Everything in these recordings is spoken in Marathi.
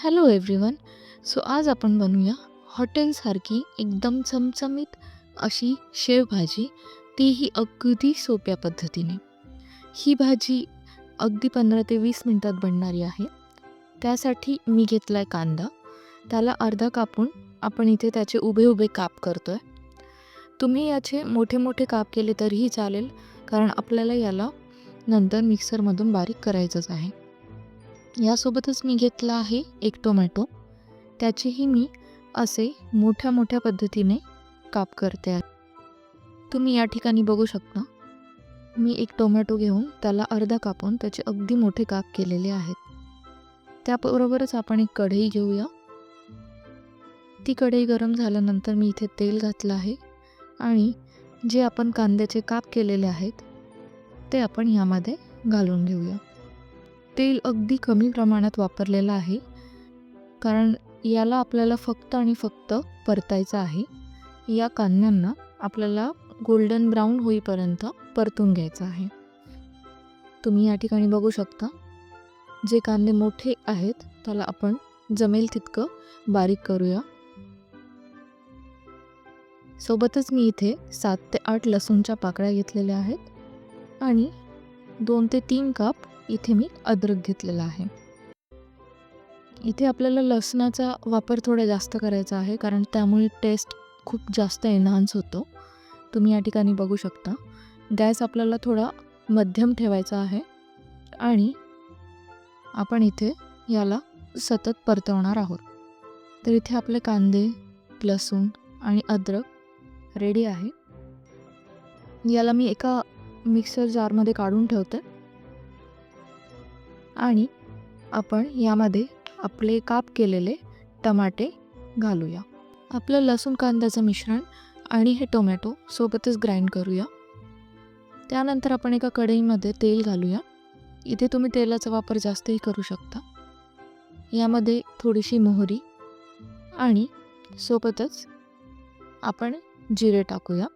Hello everyone. सो आज आपण बनवूया हॉटेलसारखी एकदम चमचमीत अशी शेवभाजी, तीही अगदी सोप्या पद्धतीने. ही भाजी अगदी 15 ते 20 मिनिटात बनणारी आहे. त्यासाठी मी घेतला आहे कांदा. त्याला अर्धा कापून आपण इथे त्याचे उभे उभे काप करतो आहे. तुम्ही याचे मोठे मोठे काप केले तरीही चालेल, कारण आपल्याला याला नंतर मिक्सरमधून बारीक करायचंच आहे. यासोबतच मी घेतला आहे एक टोमॅटो. त्याचेही मी असे मोठ्या मोठ्या पद्धतीने काप करते आहे. तुम्ही या ठिकाणी बघू शकता, मी एक टोमॅटो घेऊन त्याला अर्धा कापून त्याचे अगदी मोठे काप केलेले आहेत. त्याबरोबरच आपण एक कढई घेऊया. ती कढई गरम झाल्यानंतर मी इथे तेल घातलं आहे आणि जे आपण कांद्याचे काप केलेले आहेत ते आपण यामध्ये घालून घेऊया. तेल अगदी कमी प्रमाणात वापरलेलं आहे, कारण याला आपल्याला फक्त आणि फक्त परतायचं आहे. या कांद्यांना आपल्याला गोल्डन ब्राऊन होईपर्यंत परतून घ्यायचं आहे. तुम्ही या ठिकाणी बघू शकता, जे कांदे मोठे आहेत त्याला आपण जमेल तितकं बारीक करूया. सोबतच मी इथे 7 ते 8 लसूणच्या पाकळ्या घेतलेल्या आहेत आणि 2 ते 3 काप इथे मी अद्रक घेतलेला आहे. इथे आपल्याला लसणाचा वापर थोडा जास्त करायचा आहे, कारण त्यामुळे टेस्ट खूप जास्त एनहान्स होतो. तुम्ही या ठिकाणी बघू शकता. गॅस आपल्याला थोडा मध्यम ठेवायचा आहे आणि आपण इथे याला सतत परतवणार आहोत. तर इथे आपले कांदे, लसूण आणि अद्रक रेडी आहे. याला मी एका मिक्सर जारमध्ये काढून ठेवते आणि आपण यामध्ये आपले काप केलेले टमाटे घालूया. आपलं लसूण कांद्याचं मिश्रण आणि हे टोमॅटो सोबतच ग्राइंड करूया. त्यानंतर आपण एका कढईमध्ये तेल घालूया. इथे तुम्ही तेलाचा वापर जास्तही करू शकता. यामध्ये थोडीशी मोहरी आणि सोबतच आपण जिरे टाकूया.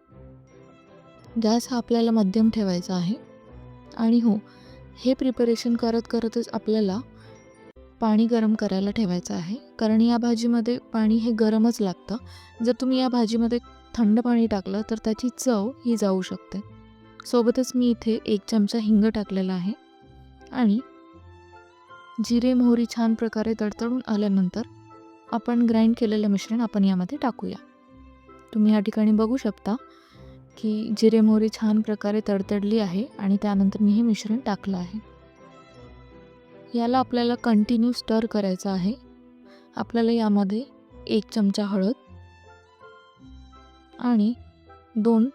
गॅस हा आपल्याला मध्यम ठेवायचा आहे. आणि हो, हे प्रिपरेशन करत करतच आपल्याला पाणी गरम करायला ठेवायचं आहे, कारण या भाजीमध्ये पाणी हे गरमच लागतं. जर तुम्ही या भाजीमध्ये थंड पाणी टाकलं तर त्याची चव ही जाऊ शकते. सोबतच मी इथे 1 चमचा हिंग टाकलेला आहे आणि जिरे मोहरी छान प्रकारे तडतडून आल्यानंतर आपण ग्राइंड केलेलं मिश्रण आपण यामध्ये टाकूया. तुम्ही या ठिकाणी बघू शकता की जिरे मोहरी छान प्रकारे तडतडली आहे आणि त्यानंतर मी हे मिश्रण टाकलं आहे. याला आपल्याला कंटिन्यू स्टर करायचं आहे. आपल्याला यामध्ये 1 चमचा हळद आणि 2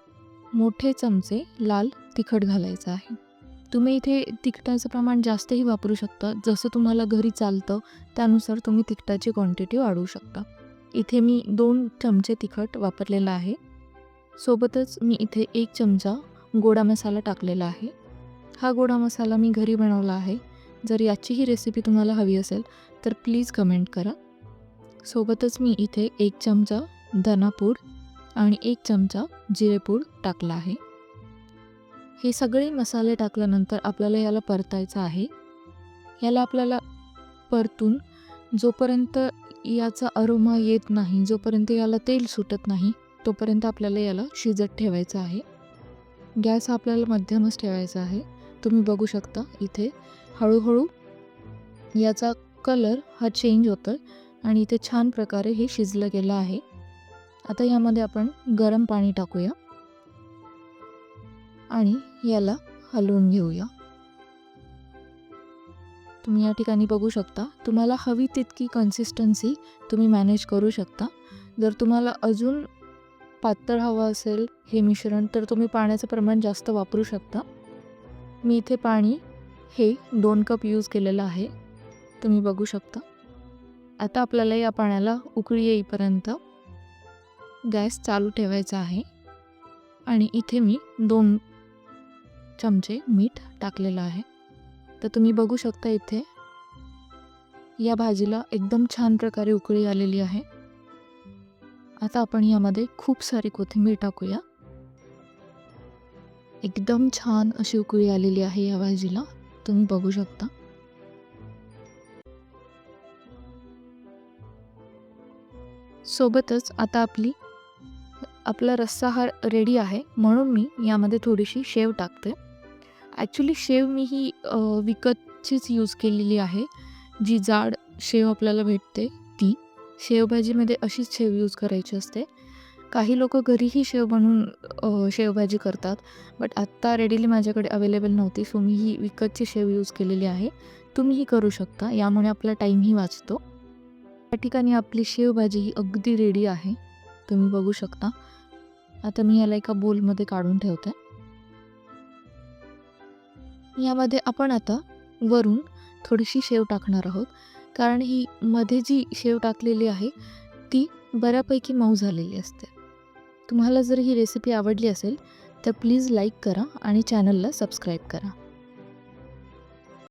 मोठे चमचे लाल तिखट घालायचं आहे. तुम्ही इथे तिखटाचं प्रमाण जास्तही वापरू शकता. जसं तुम्हाला घरी चालतं त्यानुसार तुम्ही तिखटाची क्वांटिटी वाढवू शकता. इथे मी 2 चमचे तिखट वापरलेलं आहे. सोबतच मी इथे 1 चमचा गोडा मसाला टाकलेला आहे. हा गोडा मसाला मी घरी बनवला आहे. जर याचीही रेसिपी तुम्हाला हवी असेल तर प्लीज कमेंट करा. सोबतच मी इथे 1 चमचा धनापूड आणि 1 चमचा जिरेपूड टाकला आहे. हे सगळे मसाले टाकल्यानंतर आपल्याला याला परतायचं आहे. याला आपल्याला परतून जोपर्यंत याचा अरोमा येत नाही, जोपर्यंत याला तेल सुटत नाही, तोपर्यंत आपल्याला याला शिजत ठेवायचं आहे. गॅस आपल्याला मध्यमच ठेवायचा आहे. तुम्ही बघू शकता इथे हळूहळू याचा कलर हा चेंज होतो आणि इथे छान प्रकारे हे शिजलं गेलं आहे. आता यामध्ये आपण गरम पाणी टाकूया आणि याला हलवून घेऊया. तुम्ही या ठिकाणी बघू शकता, तुम्हाला हवी तितकी कन्सिस्टन्सी तुम्ही मॅनेज करू शकता. जर तुम्हाला अजून पातळ हवं असेल हे मिश्रण तर तुम्ही पाण्याचं प्रमाण जास्त वापरू शकता. मी इथे पाणी हे 2 कप यूज केलेलं आहे. तुम्ही बघू शकता. आता आपल्याला या पाण्याला उकळी येईपर्यंत गॅस चालू ठेवायचा आहे आणि इथे मी 2 चमचे मीठ टाकलेलं आहे. तर तुम्ही बघू शकता इथे या भाजीला एकदम छान प्रकारे उकळी आलेली आहे. आता आपण यामध्ये खूप सारी कोथिंबीर टाकूया. एकदम छान अशी उकळी आलेली आहे या भाजीला. तुम्ही बघू शकता. सोबतच आता आपला रस्सा हा रेडी आहे, म्हणून मी यामध्ये थोडीशी शेव टाकते. ॲक्च्युली शेव मी ही विकतचीच यूज केलेली आहे. जी जाड शेव आपल्याला भेटते ती. शेवभाजीमध्ये अशीच शेव यूज करायची असते. काही लोकं घरीही शेव बनवून शेवभाजी करतात. बट आत्ता रेडीली माझ्याकडे अवेलेबल नव्हती. सो मी ही विकतची शेव यूज केलेली आहे. तुम्हीही करू शकता. यामुळे आपला टाईमही वाचतो. या ठिकाणी आपली शेवभाजी ही अगदी रेडी आहे. तुम्ही बघू शकता. आता मी याला एका बोलमध्ये काढून ठेवते. यामध्ये आपण आता वरून थोडीशी शेव टाकणार आहोत. कारण ही मध्ये जी शेव टाकलेली आहे ती बऱ्यापैकी मऊ झालेली असते. तुम्हाला जर ही रेसिपी आवडली असेल तर प्लीज लाईक करा आणि चॅनलला सबस्क्राईब करा.